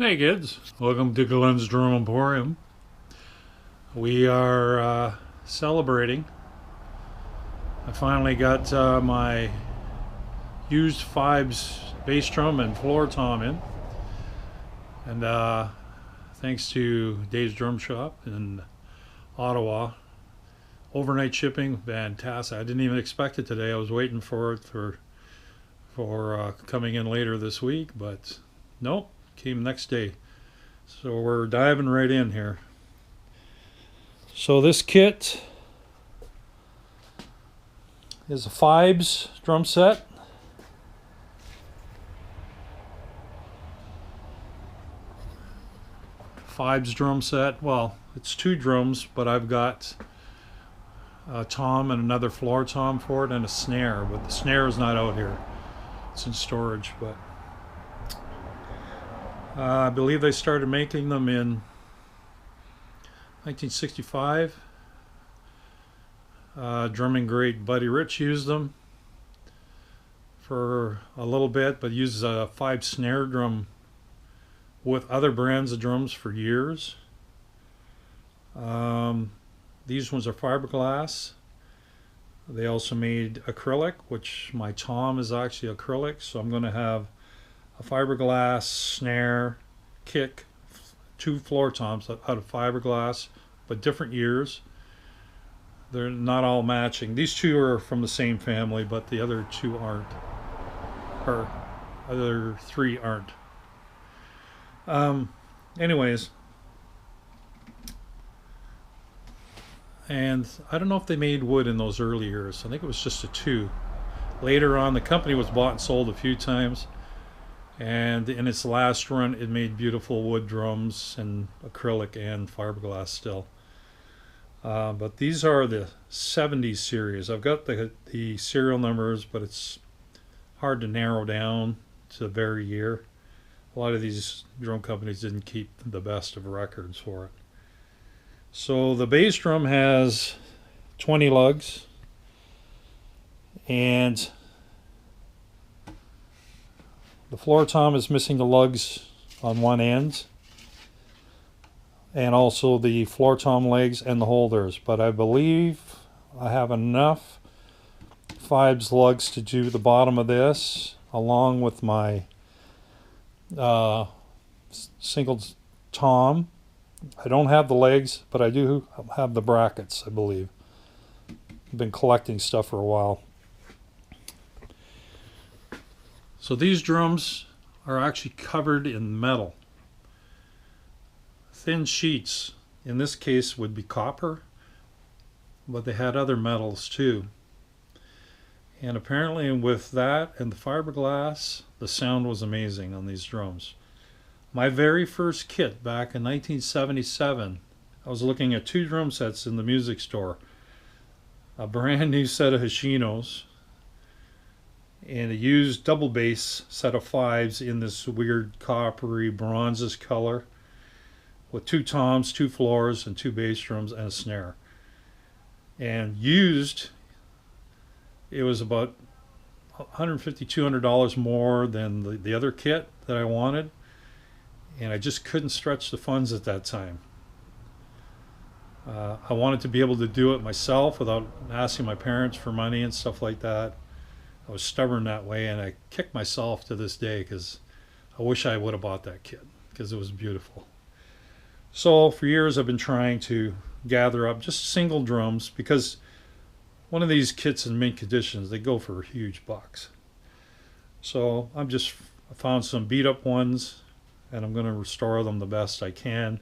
Hey kids, welcome to Glen's Drum Emporium. We are celebrating. I finally got my used Fibes bass drum and floor tom in, and thanks to Dave's Drum Shop in Ottawa, overnight shipping, fantastic. I didn't even expect it today. I was waiting for it for coming in later this week, but nope, came next day. So we're diving right in here. So this kit is a Fibes drum set. Fibes drum set. Well, it's two drums, but I've got a tom and another floor tom for it and a snare, but the snare is not out here. It's in storage, but I believe they started making them in 1965. Drumming great Buddy Rich used them for a little bit, but used a Fibes snare drum with other brands of drums for years. These ones are fiberglass. They also made acrylic, which my tom is actually acrylic, so I'm going to have a fiberglass snare, kick, two floor toms out of fiberglass, but different years. They're not all matching. These two are from the same family, but the other two aren't, or other three aren't. Anyways, and I don't know if they made wood in those early years. I think it was just a two. Later on, the company was bought and sold a few times, and in its last run, it made beautiful wood drums and acrylic and fiberglass still. But these are the 70s series. I've got the serial numbers, but it's hard to narrow down to the very year. A lot of these drum companies didn't keep the best of records for it. So the bass drum has 20 lugs, and the floor tom is missing the lugs on one end, and also the floor tom legs and the holders. But I believe I have enough Fibes lugs to do the bottom of this, along with my single tom. I don't have the legs, but I do have the brackets, I believe. I've been collecting stuff for a while. So these drums are actually covered in metal. Thin sheets, in this case, would be copper, but they had other metals too. And apparently with that and the fiberglass, the sound was amazing on these drums. My very first kit back in 1977, I was looking at two drum sets in the music store. A brand new set of Hoshinos and a used double bass set of Fibes in this weird coppery bronzes color with two toms, two floors, and two bass drums and a snare. And used, it was about $150, $200 more than the other kit that I wanted. And I just couldn't stretch the funds at that time. I wanted to be able to do it myself without asking my parents for money and stuff like that. I was stubborn that way, and I kick myself to this day because I wish I would have bought that kit because it was beautiful. So for years I've been trying to gather up just single drums, because one of these kits in mint conditions, they go for huge bucks. So I found some beat up ones, and I'm going to restore them the best I can.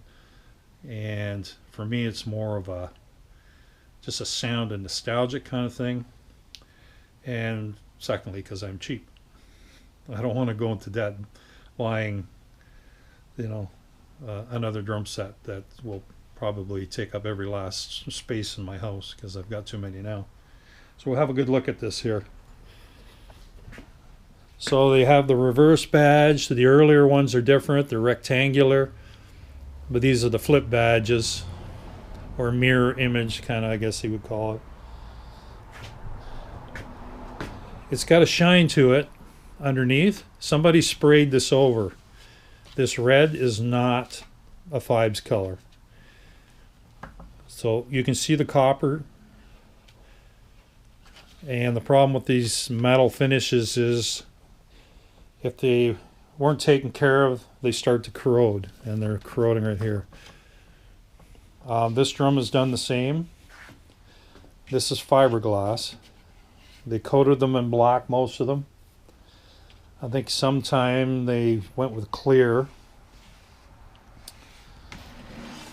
And for me, it's more of just a sound and nostalgic kind of thing. And secondly, because I'm cheap. I don't want to go into debt buying, another drum set that will probably take up every last space in my house, because I've got too many now. So we'll have a good look at this here. So they have the reverse badge. The earlier ones are different. They're rectangular. But these are the flip badges, or mirror image, kind of, I guess you would call it. It's got a shine to it underneath. Somebody sprayed this over. This red is not a Fibes color. So you can see the copper. And the problem with these metal finishes is if they weren't taken care of, they start to corrode, and they're corroding right here. This drum is done the same. This is fiberglass. They coated them in black, most of them. I think sometime they went with clear.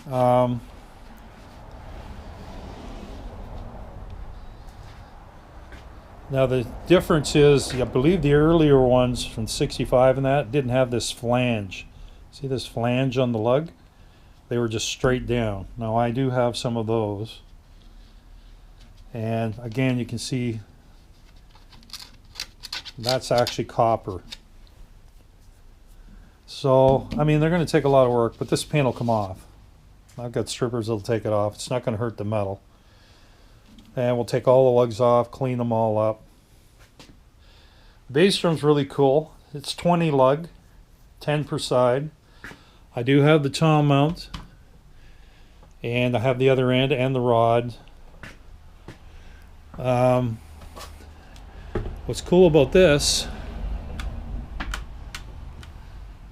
Now the difference is, I believe the earlier ones from 65 and that didn't have this flange. See this flange on the lug? They were just straight down. Now I do have some of those. And again, you can see that's actually copper. So, I mean, they're going to take a lot of work, but this paint will come off. I've got strippers that'll take it off. It's not going to hurt the metal. And we'll take all the lugs off, clean them all up. The bass drum's really cool. It's 20 lug, 10 per side. I do have the tom mount, and I have the other end and the rod. What's cool about this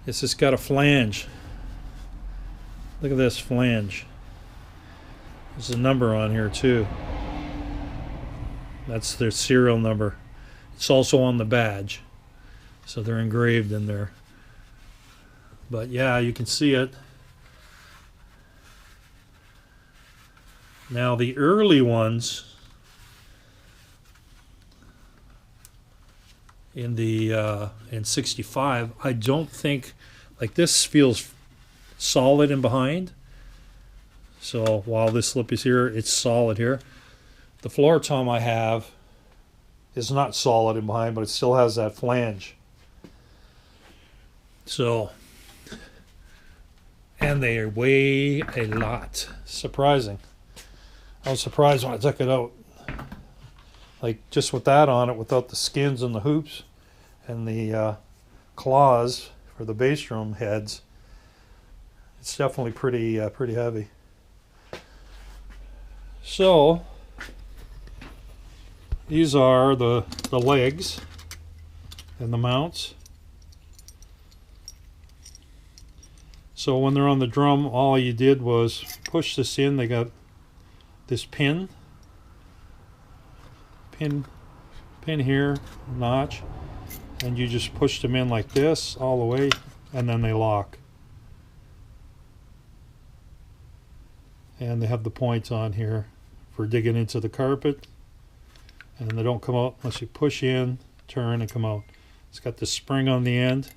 is it's got a flange. Look at this flange. There's a number on here too. That's their serial number. It's also on the badge, so they're engraved in there. But yeah, you can see it. Now the early ones in the in 65, I don't think, like, this feels solid in behind. So while this lip is here, it's solid here. The floor tom I have is not solid in behind, but it still has that flange. So, and they weigh a lot. Surprising. I was surprised when I took it out. Like, just with that on it, without the skins and the hoops and the claws for the bass drum heads, it's definitely pretty heavy. So these are the legs and the mounts. So when they're on the drum, all you did was push this in. They got this pin here, notch, and you just push them in like this all the way, and then they lock. And they have the points on here for digging into the carpet, and they don't come out unless you push in, turn, and come out. It's got the spring on the end.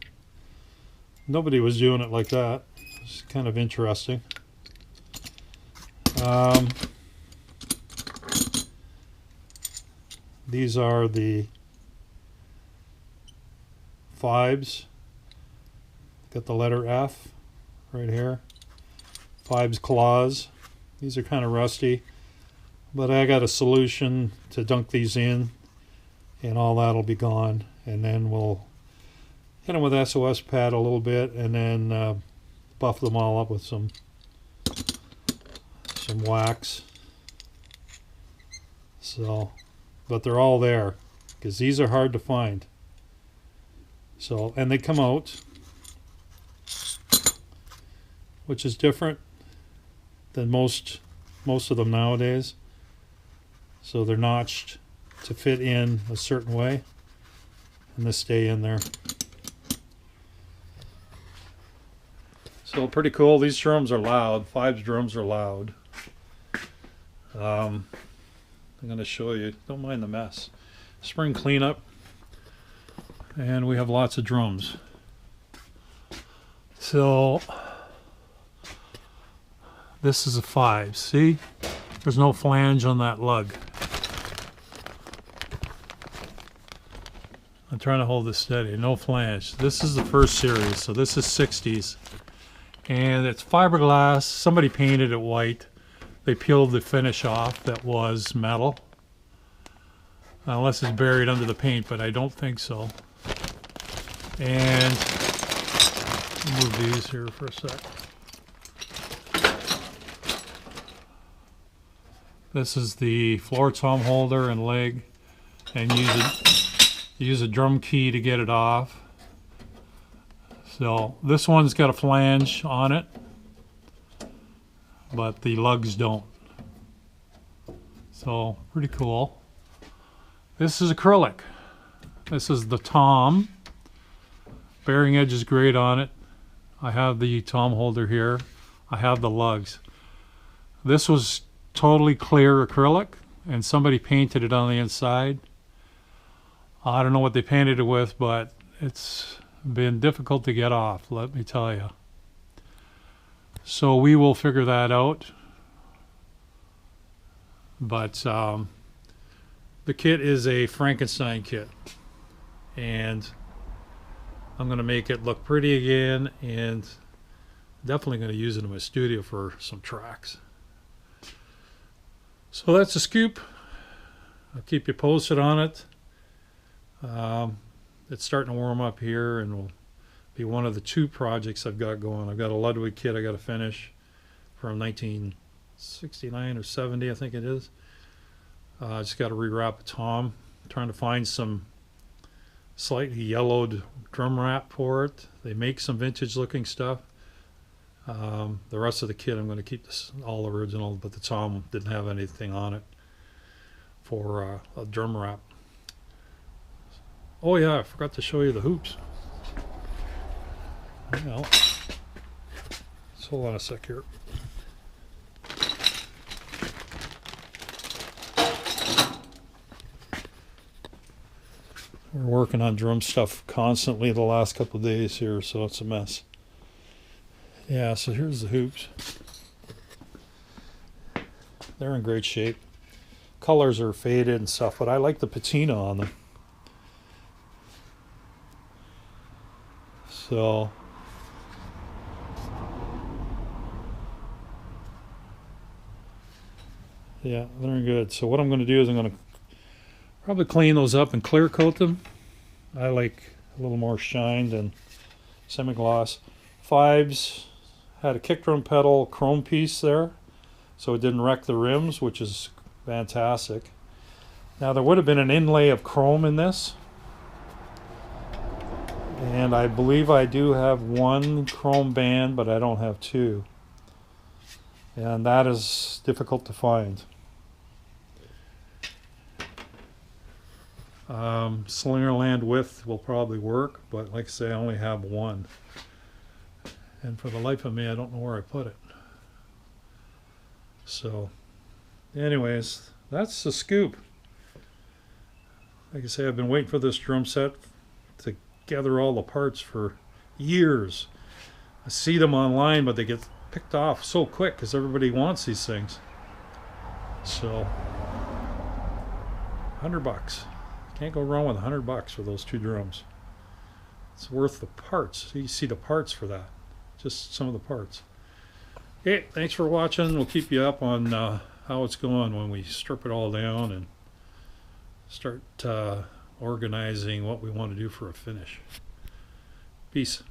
Nobody was doing it like that. It's kind of interesting. These are the Fibes. Got the letter F right here. Fibes claws. These are kind of rusty, but I got a solution to dunk these in, and all that'll be gone. And then we'll hit them with SOS pad a little bit, and then buff them all up with some wax. So, but they're all there because these are hard to find. So, and they come out, which is different than most of them nowadays. So they're notched to fit in a certain way, and they stay in there. So pretty cool. These drums are loud. Fibes drums are loud. I'm going to show you. Don't mind the mess. Spring cleanup, and we have lots of drums. So this is a Fibes. See, there's no flange on that lug. I'm trying to hold this steady. No flange. This is the first series, so this is 60s. And it's fiberglass. Somebody painted it white. They peeled the finish off that was metal. Unless it's buried under the paint, but I don't think so. And Move these here for a sec. This is the floor tom holder and leg, and use a drum key to get it off. So this one's got a flange on it, but the lugs don't. So pretty cool. This is acrylic. This is the tom. Bearing edge is great on it. I have the tom holder here. I have the lugs. This was totally clear acrylic, and somebody painted it on the inside. I don't know what they painted it with, but it's been difficult to get off, let me tell you. So we will figure that out. But the kit is a Frankenstein kit, and I'm going to make it look pretty again, and definitely going to use it in my studio for some tracks. So that's a scoop. I'll keep you posted on it. It's starting to warm up here, and will be one of the 2 projects I've got going. I've got a Ludwig kit I got to finish from 1969 or 70, I think it is. I just got to rewrap a tom. I'm trying to find some slightly yellowed drum wrap for it. They make some vintage looking stuff. The rest of the kit I'm going to keep this all original, but the tom didn't have anything on it for a drum wrap. Oh yeah, I forgot to show you the hoops. Well, let's hold on a sec here. We're working on drum stuff constantly the last couple of days here, so it's a mess. Yeah, so here's the hoops. They're in great shape. Colors are faded and stuff, but I like the patina on them. So yeah, they're good. So what I'm going to do is I'm going to probably clean those up and clear coat them. I like a little more shine than semi-gloss. Fibes had a kick drum pedal chrome piece there, so it didn't wreck the rims, which is fantastic. Now there would have been an inlay of chrome in this, and I believe I do have 1 chrome band, but I don't have 2, and that is difficult to find. Slingerland width will probably work, but like I say, I only have 1, and for the life of me I don't know where I put it. So anyways, that's the scoop. Like I say, I've been waiting for this drum set to gather all the parts for years. I see them online, but they get picked off so quick because everybody wants these things. So $100. Can't go wrong with $100 for those 2 drums. It's worth the parts. You see the parts for that. Just some of the parts. Okay, thanks for watching. We'll keep you up on how it's going when we strip it all down and start organizing what we want to do for a finish. Peace.